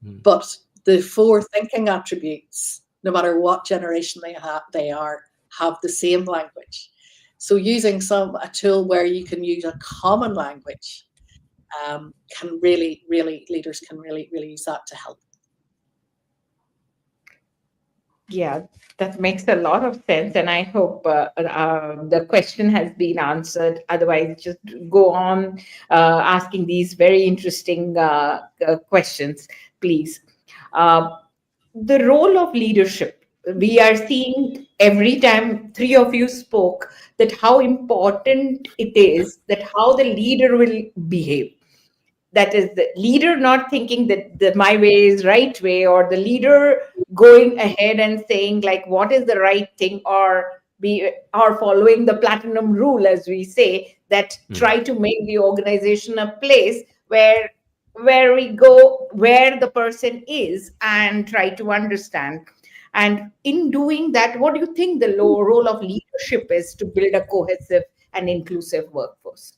but the 4 thinking attributes, no matter what generation they are, have the same language. So using a tool where you can use a common language, leaders can really use that to help. Yeah, that makes a lot of sense. And I hope the question has been answered. Otherwise, just go on asking these very interesting questions, please. The role of leadership. We are seeing every time 3 of you spoke that how important it is that how the leader will behave. That is the leader not thinking that my way is right way, or the leader going ahead and saying like what is the right thing, or following the platinum rule, as we say, that try to make the organization a place where we go where the person is and try to understand. And in doing that, what do you think the role of leadership is to build a cohesive and inclusive workforce?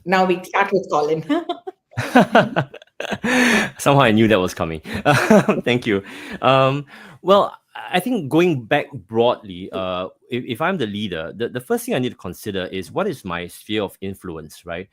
Now we start with Colin. Somehow I knew that was coming. Thank you. Well, I think going back broadly, if I'm the leader, the first thing I need to consider is what is my sphere of influence, right?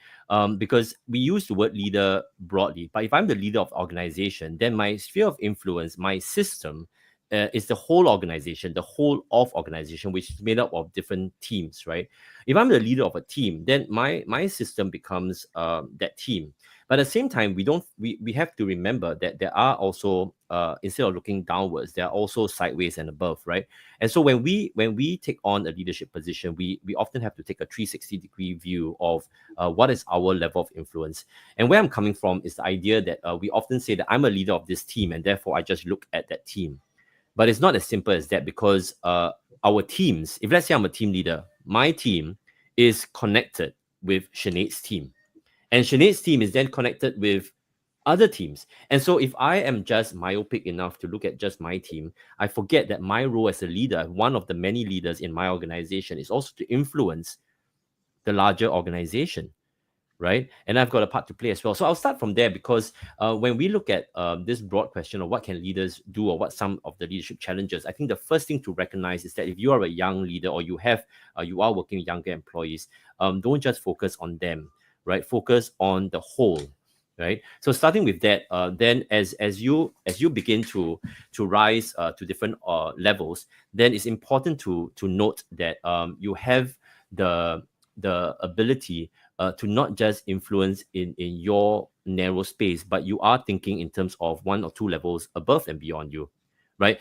Because we use the word leader broadly, but if I'm the leader of organization, then my sphere of influence, my system, is the whole organization, the whole of organization, which is made up of different teams, right? If I'm the leader of a team, then my system becomes that team. But at the same time, we have to remember that there are also instead of looking downwards, there are also sideways and above, right? And so when we take on a leadership position, we often have to take a 360-degree view of what is our level of influence. And where I'm coming from is the idea that we often say that I'm a leader of this team, and therefore I just look at that team. But it's not as simple as that, because our teams, if let's say I'm a team leader, my team is connected with Sinead's team. And Sinead's team is then connected with other teams. And so if I am just myopic enough to look at just my team, I forget that my role as a leader, one of the many leaders in my organization, is also to influence the larger organization, right? And I've got a part to play as well. So I'll start from there, because when we look at this broad question of what can leaders do, or what some of the leadership challenges, I think the first thing to recognize is that if you are a young leader, or you are working with younger employees, don't just focus on them, right? Focus on the whole, right? So starting with that, then as you begin to rise to different levels, then it's important to note that you have the ability to not just influence in your narrow space, but you are thinking in terms of 1 or 2 levels above and beyond you, right?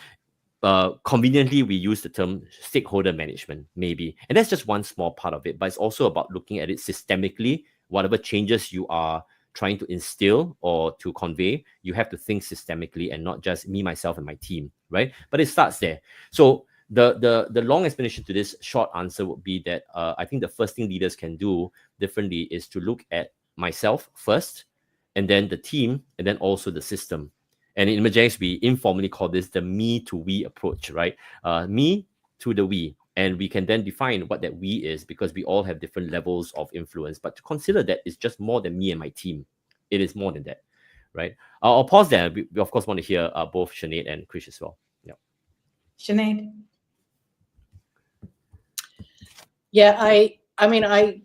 Conveniently, we use the term stakeholder management, maybe, and that's just one small part of it. But it's also about looking at it systemically. Whatever changes you are trying to instill or to convey, you have to think systemically and not just me, myself, and my team, right? But it starts there. So the long explanation to this short answer would be that I think the first thing leaders can do differently is to look at myself first, and then the team, and then also the system. And in Emergenetics, we informally call this the me to we approach, right? Me to the we. And we can then define what that we is, because we all have different levels of influence. But to consider that it's just more than me and my team. It is more than that, right? I'll pause there. We of course want to hear both Sinead and Krish as well. Yeah. Sinead? Yeah, I mean, I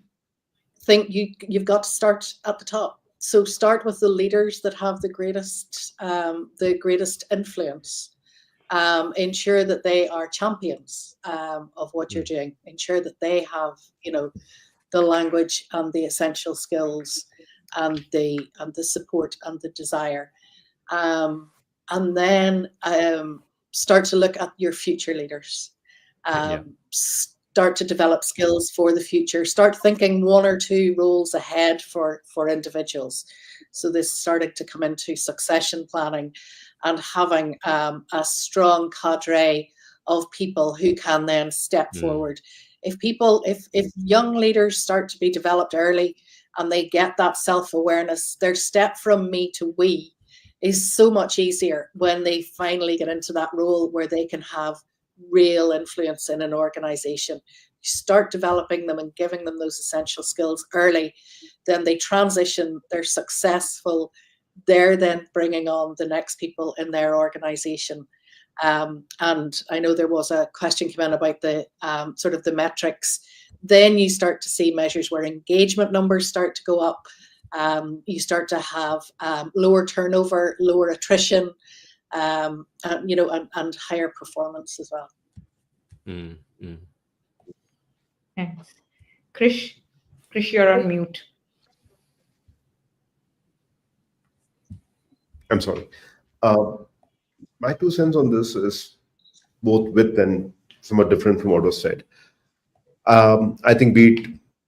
think you've got to start at the top. So start with the leaders that have the greatest influence. Ensure that they are champions of what you're doing. Ensure that they have, the language and the essential skills and the support and the desire. And then start to look at your future leaders. Start to develop skills for the future. Start thinking 1 or 2 roles ahead for individuals. So this started to come into succession planning and having a strong cadre of people who can then step forward. If young leaders start to be developed early and they get that self-awareness, their step from me to we is so much easier when they finally get into that role where they can have real influence in an organization. You start developing them and giving them those essential skills early, then they transition, they're successful, they're then bringing on the next people in their organization. And I know there was a question came in about the sort of the metrics. Then you start to see measures where engagement numbers start to go up. You start to have lower turnover, lower attrition, and higher performance as well. Thanks. Krish, you're on mute. I'm sorry. My 2 cents on this is both with and somewhat different from what was said. I think be it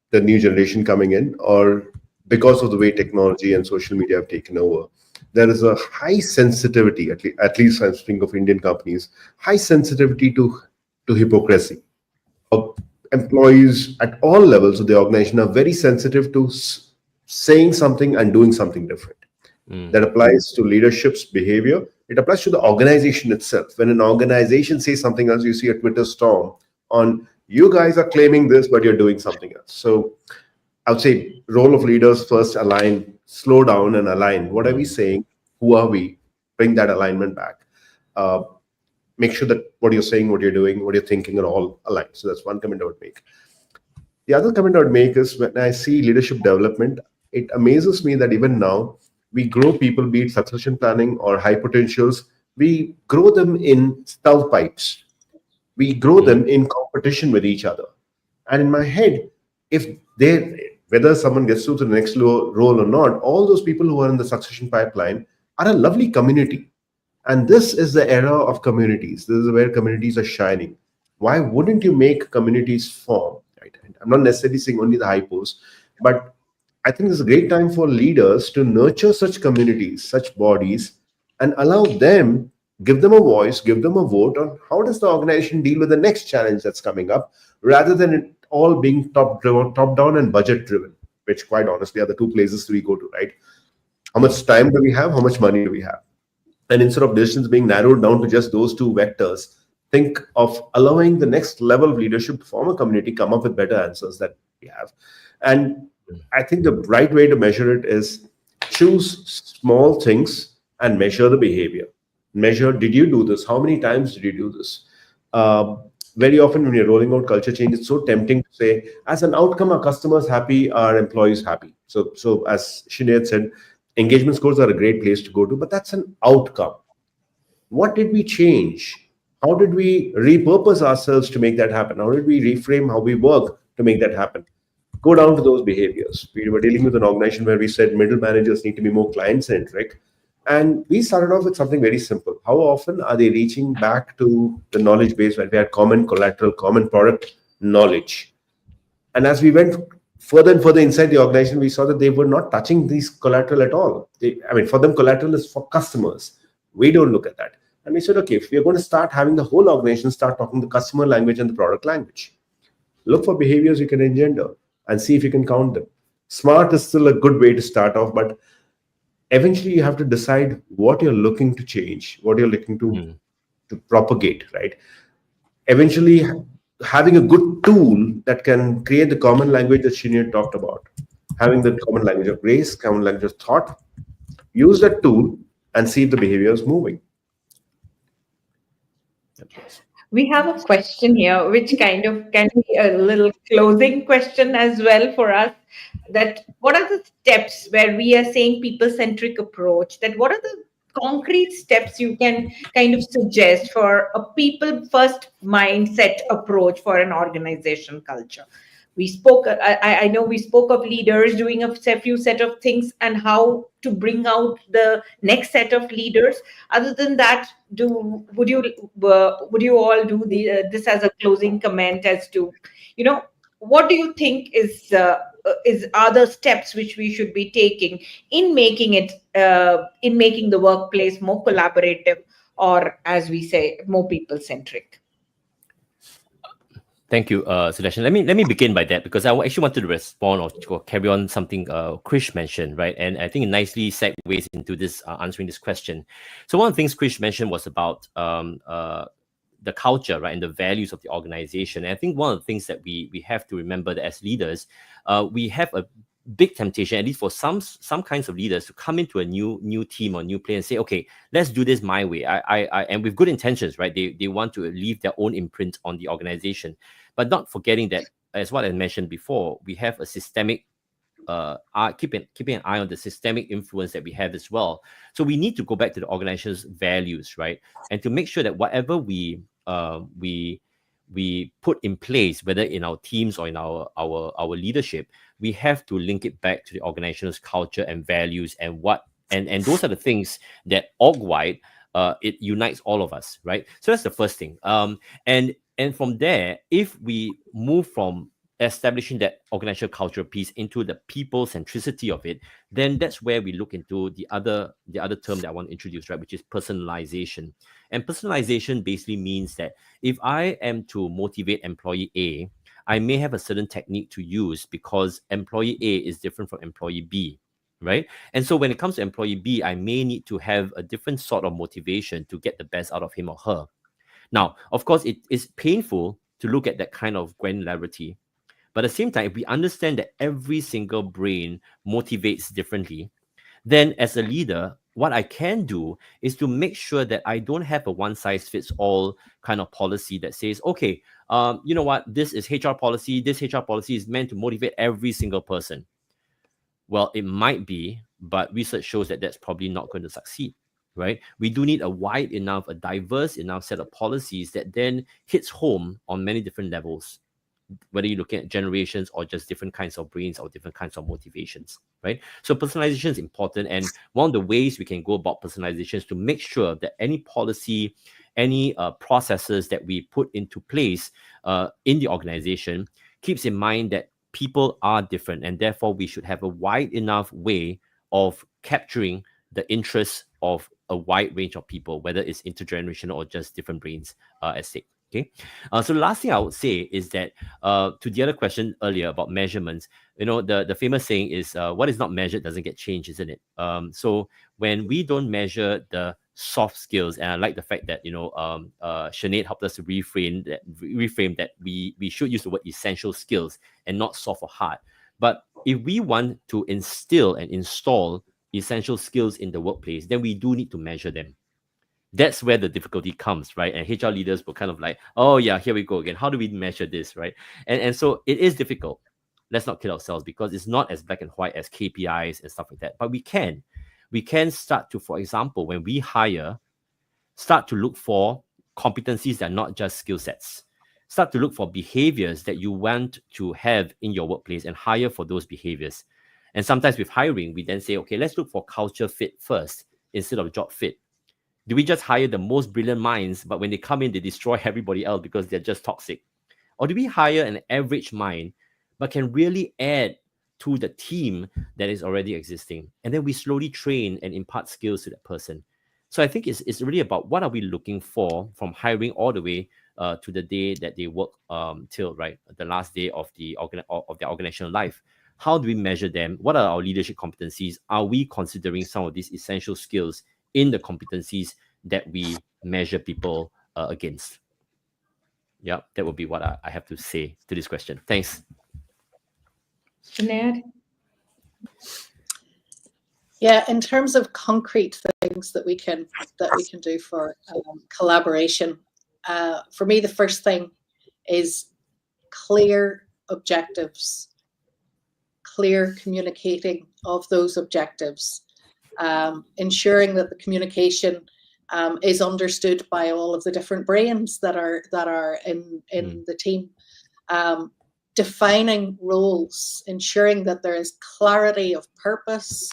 the new generation coming in, or because of the way technology and social media have taken over, there is a high sensitivity, at least I'm speaking of Indian companies, high sensitivity to hypocrisy. Employees at all levels of the organization are very sensitive to saying something and doing something different. That applies to leadership's behavior. It applies to the organization itself. When an organization says something else, you see a Twitter storm on, you guys are claiming this, but you're doing something else. So I would say role of leaders, first align, slow down and align. What are we saying? Who are we? Bring that alignment back. Make sure that what you're saying, what you're doing, what you're thinking are all aligned. So that's one comment I would make. The other comment I would make is when I see leadership development, it amazes me that even now, we grow people, be it succession planning or high potentials, we grow them in stovepipes. We grow them in competition with each other. And in my head, whether someone gets to the next role or not, all those people who are in the succession pipeline are a lovely community. And this is the era of communities. This is where communities are shining. Why wouldn't you make communities form? Right? I'm not necessarily saying only the hypos, but I think it's a great time for leaders to nurture such communities, such bodies, and allow them, give them a voice, give them a vote on how does the organization deal with the next challenge that's coming up, rather than it all being top down and budget driven, which quite honestly are the 2 places we go to, right? How much time do we have? How much money do we have? And instead of decisions being narrowed down to just those 2 vectors, think of allowing the next level of leadership to form a community, come up with better answers that we have. And I think the right way to measure it is choose small things and measure the behavior. Measure, did you do this? How many times did you do this? Very often when you're rolling out culture change, it's so tempting to say, as an outcome, our customers happy, our employees happy. So as Sinead said, engagement scores are a great place to go to, but that's an outcome. What did we change? How did we repurpose ourselves to make that happen? How did we reframe how we work to make that happen? Go down to those behaviors. We were dealing with an organization where we said middle managers need to be more client-centric. And we started off with something very simple. How often are they reaching back to the knowledge base where we had common collateral, common product knowledge? And as we went further and further inside the organization, we saw that they were not touching these collateral at all. For them, collateral is for customers. We don't look at that. And we said, okay, if we're going to start having the whole organization start talking the customer language and the product language, look for behaviors you can engender and see if you can count them. SMART is still a good way to start off, but eventually you have to decide what you're looking to change, what you're looking to propagate, right? Eventually, having a good tool that can create the common language that Sinead talked about, having the common language of grace, common language of thought, use that tool and see if the behavior is moving. We have a question here, which kind of can be a little closing question as well for us. That what are the steps where we are saying people-centric approach? That what are the concrete steps you can kind of suggest for a people-first mindset approach for an organization culture? We spoke, I know we spoke of leaders doing a few set of things and how to bring out the next set of leaders. Other than that, would you all do this as a closing comment as to, what do you think is other steps which we should be taking in making the workplace more collaborative, or as we say, more people-centric? Thank you, Sudarshan. Let me begin by that, because I actually wanted to respond or carry on something Krish mentioned, right? And I think it nicely segues into this answering this question. So one of the things Krish mentioned was about the culture, right, and the values of the organization. And I think one of the things that we have to remember that as leaders, we have a big temptation, at least for some kinds of leaders, to come into a new team or new place and say, okay, let's do this my way. I and with good intentions, right? They want to leave their own imprint on the organization, but not forgetting that, as what I mentioned before, we have a systemic keeping an eye on the systemic influence that we have as well. So we need to go back to the organization's values, right, and to make sure that whatever we put in place, whether in our teams or in our leadership, we have to link it back to the organization's culture and values, and those are the things that org-wide it unites all of us, right? So that's the first thing. And from there, if we move from establishing that organizational culture piece into the people centricity of it, then that's where we look into the other term that I want to introduce, right, which is personalization. And personalization basically means that if I am to motivate employee A, I may have a certain technique to use because employee A is different from employee B, right? And so when it comes to employee B, I may need to have a different sort of motivation to get the best out of him or her. Now, of course, it is painful to look at that kind of granularity. But at the same time, if we understand that every single brain motivates differently, then as a leader, what I can do is to make sure that I don't have a one-size-fits-all kind of policy that says, okay, you know what, this is HR policy. This HR policy is meant to motivate every single person. Well, it might be, but research shows that that's probably not going to succeed, right? We do need a wide enough, a diverse enough set of policies that then hits home on many different levels, whether you're looking at generations or just different kinds of brains or different kinds of motivations, right? So personalization is important. And one of the ways we can go about personalization is to make sure that any policy, any processes that we put into place in the organization keeps in mind that people are different, and therefore we should have a wide enough way of capturing the interests of a wide range of people, whether it's intergenerational or just different brains at stake. Okay. So the last thing I would say is that to the other question earlier about measurements, you know, the famous saying is what is not measured doesn't get changed, isn't it? So when we don't measure the soft skills, and I like the fact that, you know, Sinead helped us to reframe that we should use the word essential skills and not soft or hard. But if we want to instill and install essential skills in the workplace, then we do need to measure them. That's where the difficulty comes, right? And HR leaders were kind of like, oh yeah, here we go again. How do we measure this, right? And so it is difficult. Let's not kid ourselves, because it's not as black and white as KPIs and stuff like that. But we can start to, for example, when we hire, start to look for competencies that are not just skill sets. Start to look for behaviors that you want to have in your workplace and hire for those behaviors. And sometimes with hiring, we then say, okay, let's look for culture fit first instead of job fit. Do we just hire the most brilliant minds, but when they come in, they destroy everybody else because they're just toxic? Or do we hire an average mind, but can really add to the team that is already existing? And then we slowly train and impart skills to that person. So I think it's really about what are we looking for from hiring all the way to the day that they work till, right, the last day of their organizational life. How do we measure them? What are our leadership competencies? Are we considering some of these essential skills in the competencies that we measure people against? Yeah, that would be what I have to say to this question. Thanks. Sinead? Yeah, in terms of concrete things that we can do for collaboration, for me, the first thing is clear objectives, clear communicating of those objectives, ensuring that the communication is understood by all of the different brains that are in the team. Defining roles, ensuring that there is clarity of purpose,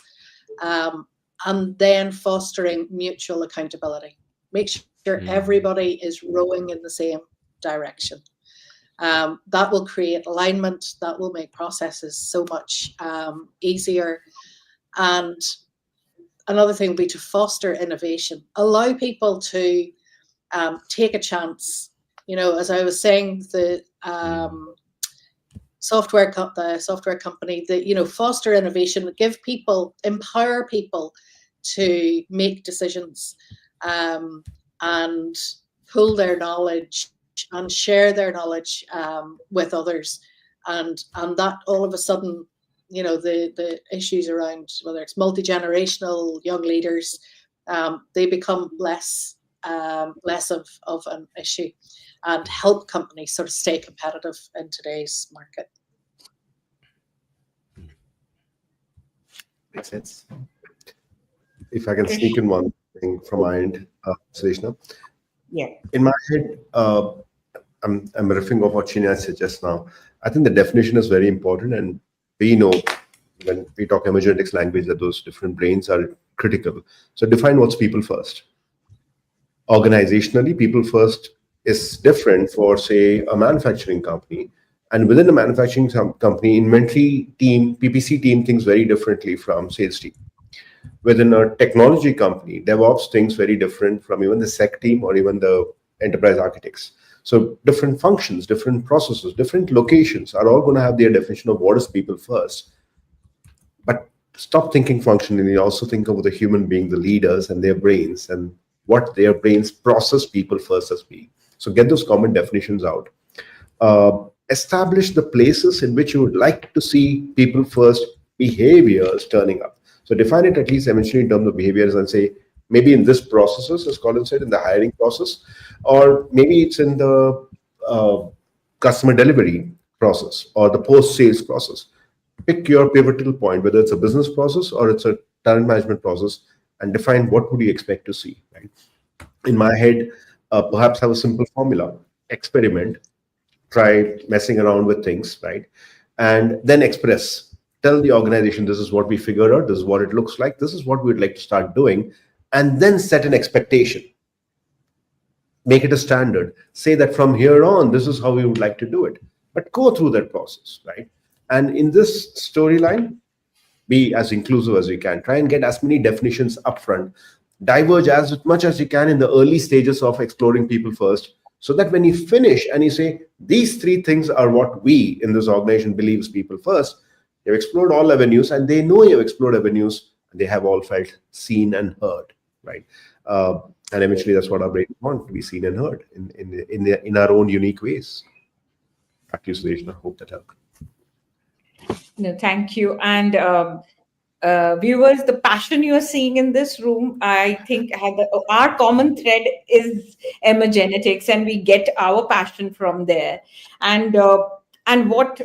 and then fostering mutual accountability. Make sure everybody is rowing in the same direction. That will create alignment. That will make processes so much easier. And another thing would be to foster innovation. Allow people to take a chance. You know, as I was saying, the software company that, foster innovation, give people, empower people to make decisions, and pool their knowledge and share their knowledge with others, and that all of a sudden, the issues around whether it's multi-generational young leaders, they become less of an issue, and help companies sort of stay competitive in today's market. Makes sense. If I can sneak in one thing from my end, Sudeshna. Yeah. In my head, I'm riffing off what Chinya said just now. I think the definition is very important, and we know when we talk emergenetics language that those different brains are critical. So define what's people first. Organizationally, people first is different for, say, a manufacturing company. And within a manufacturing company, inventory team, PPC team thinks very differently from sales team. Within a technology company, DevOps thinks very different from even the SEC team or even the enterprise architects. So different functions, different processes, different locations are all going to have their definition of what is people first. But stop thinking functionally. Also think of the human being, the leaders and their brains, and what their brains process people first as being. So get those common definitions out. Establish the places in which you would like to see people first behaviors turning up. So define it at least eventually in terms of behaviors, and say maybe in this processes, as Colin said, in the hiring process, or maybe it's in the customer delivery process or the post-sales process. Pick your pivotal point, whether it's a business process or it's a talent management process, and define what would you expect to see. Right? In my head, perhaps have a simple formula: experiment, try messing around with things, right? And then express. Tell the organization, this is what we figured out, this is what it looks like, this is what we'd like to start doing, and then set an expectation. Make it a standard. Say that from here on, this is how we would like to do it. But go through that process, right? And in this storyline, be as inclusive as you can. Try and get as many definitions upfront. Diverge as much as you can in the early stages of exploring people first, so that when you finish and you say, these three things are what we in this organization believes people first, you've explored all avenues, and they know you've explored avenues, and they have all felt seen and heard, right? And eventually that's what our brains want, to be seen and heard in our own unique ways. Back to you, Sudeshna. Hope that helped. No, thank you. And viewers, the passion you're seeing in this room, I think our common thread is emergenetics, and we get our passion from there. And what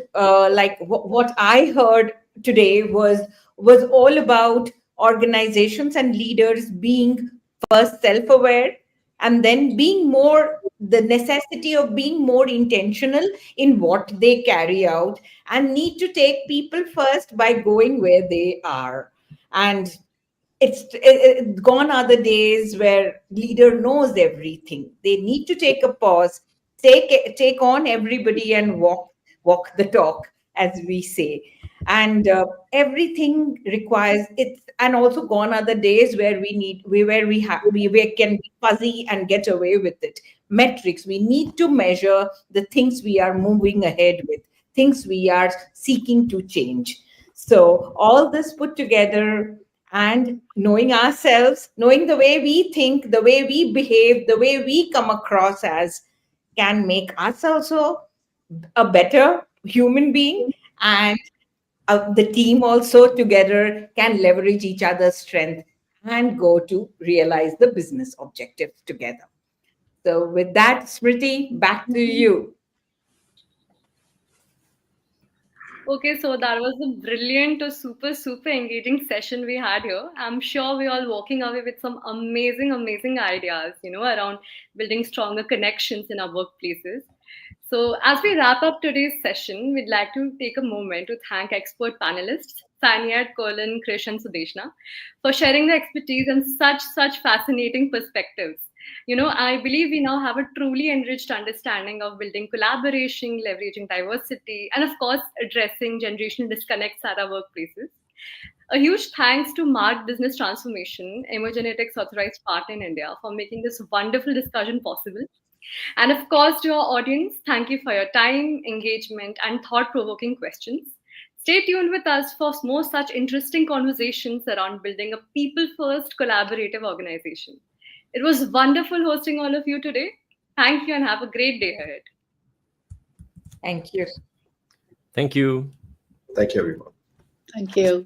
I heard today was all about organizations and leaders being first self-aware, and then the necessity of being more intentional in what they carry out, and need to take people first by going where they are. And it's gone are the days where leader knows everything. They need to take a pause, take on everybody, and walk the talk, as we say. And everything requires it. And also gone are the days where we can be fuzzy and get away with it. Metrics, we need to measure the things we are moving ahead with, things we are seeking to change. So all this put together, and knowing ourselves, knowing the way we think, the way we behave, the way we come across as, can make us also a better human being. And the team also together can leverage each other's strength and go to realize the business objectives together. So with that, Smriti, back to you. Okay, so that was a brilliant, super engaging session we had here. I'm sure we're all walking away with some amazing ideas, around building stronger connections in our workplaces. So as we wrap up today's session, we'd like to take a moment to thank expert panelists, Sanyat, Colin, Krish, and Sudeshna, for sharing their expertise and such fascinating perspectives. I believe we now have a truly enriched understanding of building collaboration, leveraging diversity, and of course, addressing generational disconnects at our workplaces. A huge thanks to Marg Business Transformation, Emergenetics authorized partner in India, for making this wonderful discussion possible. And of course, to our audience, thank you for your time, engagement, and thought provoking questions. Stay tuned with us for more such interesting conversations around building a people first collaborative organization. It was wonderful hosting all of you today. Thank you and have a great day ahead. Thank you. Thank you. Thank you, everyone. Thank you.